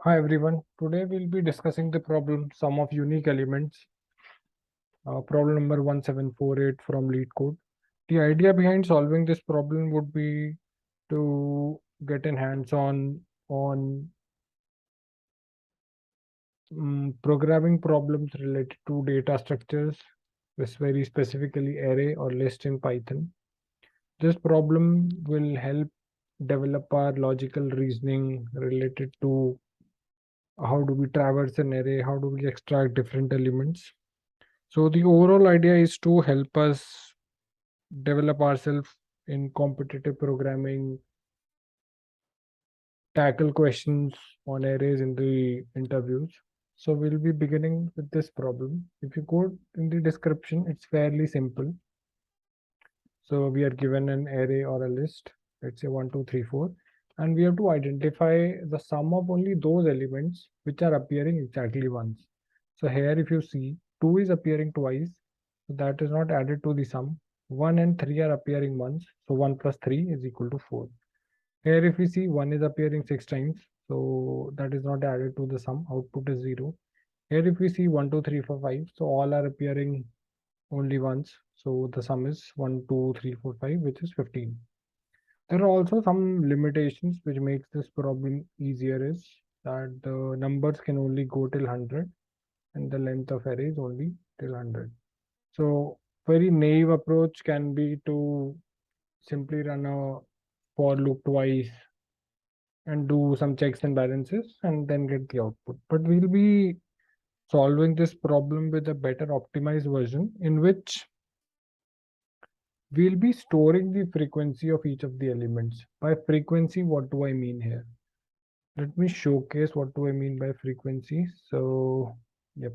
Hi everyone. Today we'll be discussing the problem sum of unique elements, problem number 1748 from LeetCode. The idea behind solving this problem would be to get in hands-on on programming problems related to data structures, this very specifically array or list in Python. This problem will help develop our logical reasoning related to how do we traverse an array, how do we extract different elements. So the overall idea is to help us develop ourselves in competitive programming, tackle questions on arrays in the interviews. So we'll be beginning with this problem. If you go in the description, it's fairly simple. So we are given an array or a list, let's say 1, 2, 3, 4, and we have to identify the sum of only those elements which are appearing exactly once. So here if you see 2 is appearing twice, so that is not added to the sum. 1 and 3 are appearing once, so 1 plus 3 is equal to 4. Here if we see 1 is appearing 6 times, so that is not added to the sum, output is 0. Here if we see 1, 2, 3, 4, 5, so all are appearing only once. So the sum is 1, 2, 3, 4, 5, which is 15. There are also some limitations which makes this problem easier is that the numbers can only go till 100 and the length of array is only till 100. So very naive approach can be to simply run a for loop twice and do some checks and balances and then get the output. But we'll be solving this problem with a better optimized version in which we'll be storing the frequency of each of the elements. By frequency, what do I mean here? Let me showcase what do I mean by frequency. So, yep.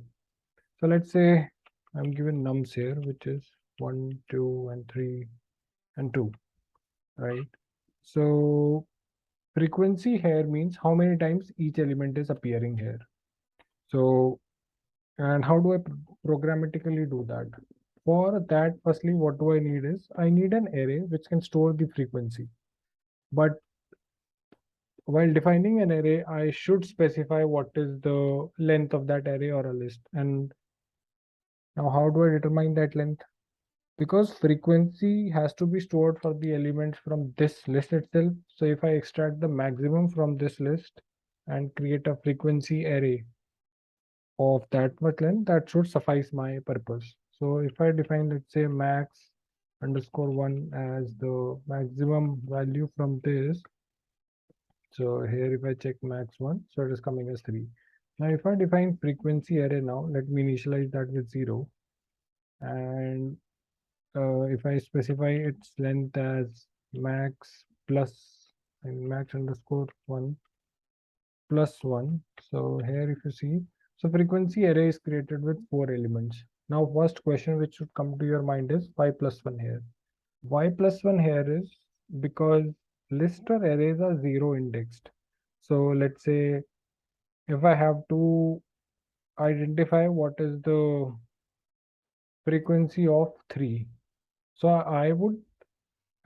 So let's say I'm given nums here, which is 1, 2, and 3, and 2, right? So frequency here means how many times each element is appearing here. So, and how do I programmatically do that? For that, firstly, what do I need is I need an array which can store the frequency. But while defining an array, I should specify what is the length of that array or a list. And now how do I determine that length? Because frequency has to be stored for the elements from this list itself. So if I extract the maximum from this list and create a frequency array of that much length, that should suffice my purpose. So if I define, let's say, max underscore 1 as the maximum value from this, so here if I check max 1, so it is coming as 3. Now if I define frequency array now, let me initialize that with 0. And if I specify its length as max plus and max underscore 1 plus 1. So here if you see, so frequency array is created with 4 elements. Now first question which should come to your mind is why plus 1 here? Why plus 1 here is because list or arrays are 0 indexed. So let's say if I have to identify what is the frequency of 3, so I would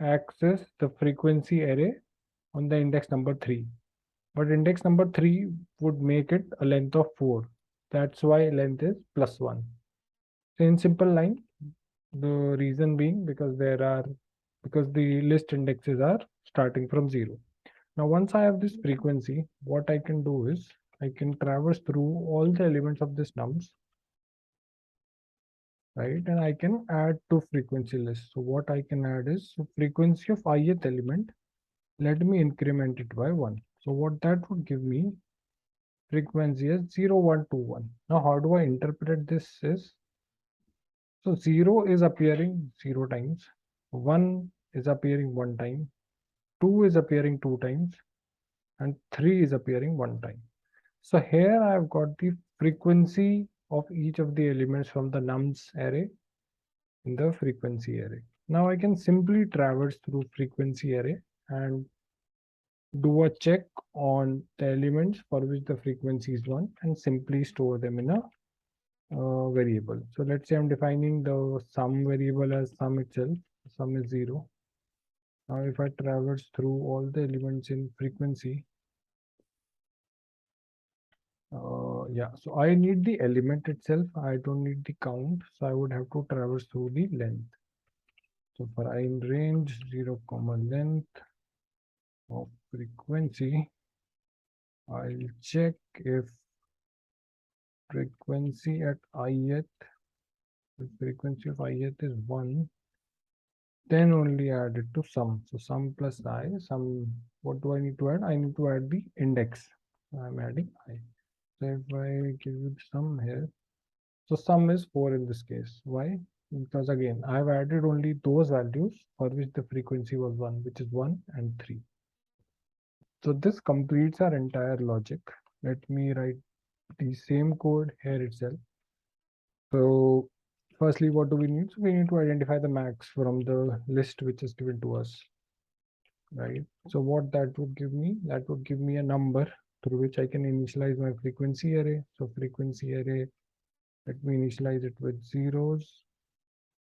access the frequency array on the index number 3. But index number 3 would make it a length of 4. That's why length is plus 1. So in simple line, the reason being because the list indexes are starting from 0. Now once I have this frequency, what I can do is I can traverse through all the elements of this nums, right? And I can add to frequency list. So what I can add is frequency of ith element. Let me increment it by 1. So what that would give me frequency is 0, 1, 2, 1. Now how do I interpret this is, so 0 is appearing 0 times, 1 is appearing 1 time, 2 is appearing 2 times, and 3 is appearing 1 time. So here I have got the frequency of each of the elements from the nums array in the frequency array. Now I can simply traverse through frequency array and do a check on the elements for which the frequency is 1 and simply store them in a variable. So let's say I'm defining the sum variable as sum itself. Sum is 0. Now if I traverse through all the elements in frequency, yeah, so I need the element itself. I don't need the count. So I would have to traverse through the length. So for I in range 0, length of frequency, I'll check if frequency at ith, the frequency of ith is 1, then only add it to sum. So sum plus I, sum, what do I need to add? I need to add the index. So I'm adding I. So if I give you the sum here, so sum is 4 in this case. Why? Because again, I've added only those values for which the frequency was 1, which is 1 and 3. So this completes our entire logic. Let me write the same code here itself. So firstly, what do we need? So we need to identify the max from the list which is given to us, right? So what that would give me? That would give me a number through which I can initialize my frequency array. So frequency array, let me initialize it with zeros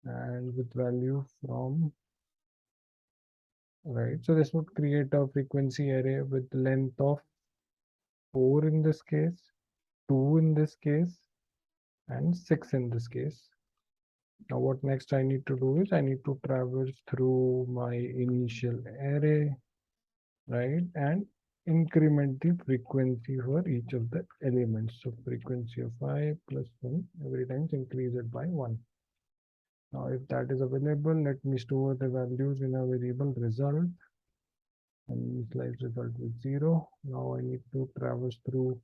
and with value from, right? So this would create a frequency array with length of 4 in this case, 2 in this case, and 6 in this case. Now what next I need to do is I need to traverse through my initial array, right? And increment the frequency for each of the elements. So frequency of 5 plus 1, every time increase it by 1. Now if that is available, let me store the values in a variable result and initialize result with 0. Now I need to traverse through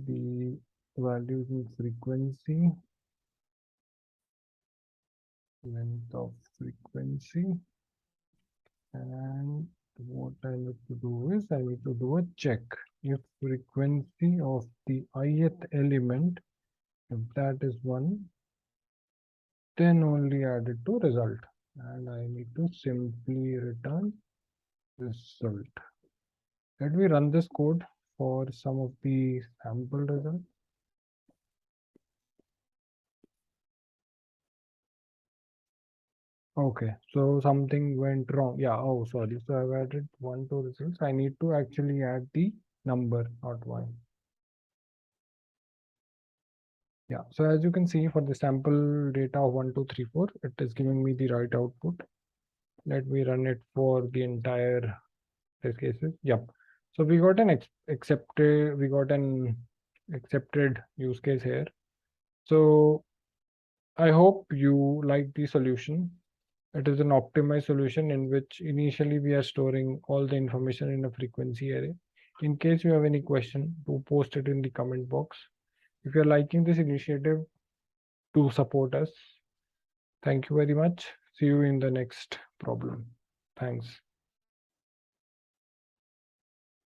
the values in frequency, length of frequency, and what I need to do is I need to do a check. If frequency of the ith element, if that is 1, then only add it to result, and I need to simply return result. Let me run this code for some of the sample results. Okay, so something went wrong. Yeah, oh, sorry. So I've added 1 to results. I need to actually add the number, not 1. Yeah, so as you can see for the sample data of 1, 2, 3, 4, it is giving me the right output. Let me run it for the entire test cases. Yep. So we got an accepted use case here. So I hope you like the solution. It is an optimized solution in which initially we are storing all the information in a frequency array. In case you have any question, do post it in the comment box. If you're liking this initiative, do support us. Thank you very much. See you in the next problem. Thanks.